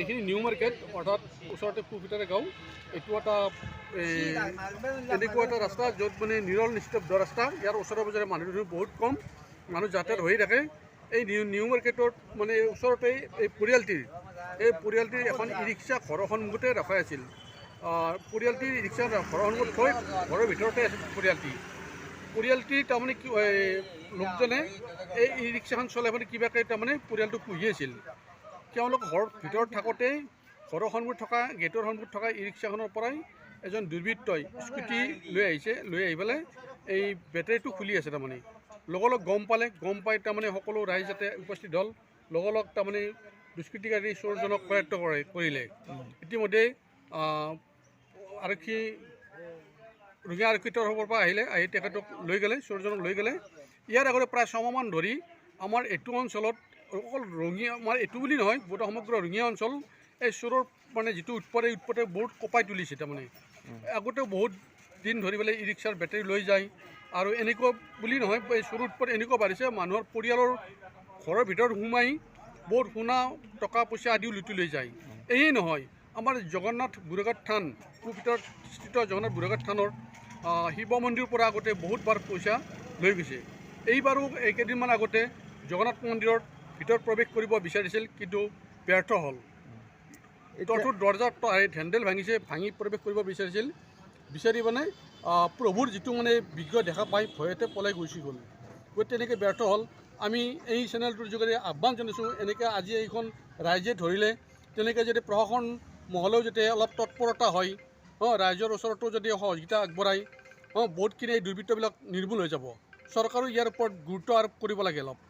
এইখিনি new market অৰ্থাৎ ওচৰতে পুভিতৰে গাঁও এইটো এটা এনেকুৱা এটা ৰাস্তা য'ত মানে নিৰল নিস্তব্ধ ৰাস্তা ইয়াৰ ওচৰে পাজৰে মানুহ বহুত কম মানুহ যাতায়াত হৈ থাকে এই নিউ মাৰ্কেটত মানে ওচৰতে এই পৰিয়ালটিৰ এখন ই ৰিক্সা ঘৰৰ সন্মুখতে ৰখাই আছিল পৰিয়ালটিৰ ই ৰিক্সা ঘৰৰ সন্মুখত থৈ ঘৰৰ ভিতৰতে আছিল পৰিয়ালটিৰ তাৰমানে লোকজনে এই ই ৰিক্সাখন চলাই মানে কিবাকৈ তাৰমানে পৰিয়ালটো পুহি আছিল তেওঁলোক ঘৰৰ ভিতৰত থাকোঁতেই ঘৰৰ সন্মুখত থকা গেটৰ সন্মুখত থকা ই ৰিক্সাখনৰ পৰাই এজন দুৰ্বৃত্তই স্কুটি লৈ আহি পেলাই এই বেটাৰীটো খুলি আছে তাৰমানে লগলগ গম পাই তাৰমানে সকলো ৰাইজ যাতে উপস্থিত হ'ল লগলগ তাৰমানে দুষ্কৃতিকাৰী চোৰজনক কৰায়ত্ব কৰিলে ইতিমধ্যে ৰঙিয়া আৰক্ষী তৰফৰ পৰা আহি তেখেতক চোৰজনক লৈ গ'লে ইয়াৰ আগতে প্ৰায় 6 মাহমান ধৰি আমাৰ এইটো অঞ্চলত অকল ৰঙিয়া আমাৰ এইটো বুলি নহয় গোটেই সমগ্ৰ ৰঙিয়া অঞ্চল এই চোৰৰ মানে যিটো উৎপাতে বহুত কঁপাই তুলিছে তাৰমানে আগতেও বহুত দিন ধৰি পেলাই ই ৰিক্সাৰ বেটাৰী লৈ যায় আৰু এনেকুৱা বুলি নহয় এই চোৰৰ উৎপাত এনেকুৱা বাঢ়িছে মানুহৰ পৰিয়ালৰ ঘৰৰ ভিতৰত সোমাই বহুত সোণা টকা পইচা আদিও লুটি লৈ যায় এয়েই নহয় আমাৰ জগন্নাথ বুঢ়াঘাট থান ভিতৰত স্থিত জগন্নাথ বুঢ়াঘাট থানৰ শিৱ মন্দিৰৰ পৰা আগতে বহুতবাৰ পইচা লৈ গৈছে এইবাৰো এইকেইদিনমান আগতে জগন্নাথ মন্দিৰৰ ভিতৰত প্ৰৱেশ কৰিব বিচাৰিছিল কিন্তু ব্যৰ্থ হ'ল তলটোৰ দৰ্জাৰ হেণ্ডেল ভাঙি প্ৰৱেশ কৰিব বিচাৰি মানে প্ৰভুৰ যিটো মানে বিগ্ৰহ দেখা পাই ভয়তে পলাই গুচি গ'ল গতিকে তেনেকৈ ব্যৰ্থ হ'ল আমি এই চেনেলটোৰ যোগেদি আহ্বান জনাইছোঁ এনেকৈ আজি এইখন ৰাইজে ধৰিলে তেনেকৈ যদি প্ৰশাসন মহলেও যাতে অলপ তৎপৰতা হয় ৰাইজৰ ওচৰতো যদি সহযোগিতা আগবঢ়ায় বহুতখিনি এই দুৰ্বৃত্তবিলাক নিৰ্মূল হৈ যাব চৰকাৰেও ইয়াৰ ওপৰত গুৰুত্ব আৰোপ কৰিব লাগে অলপ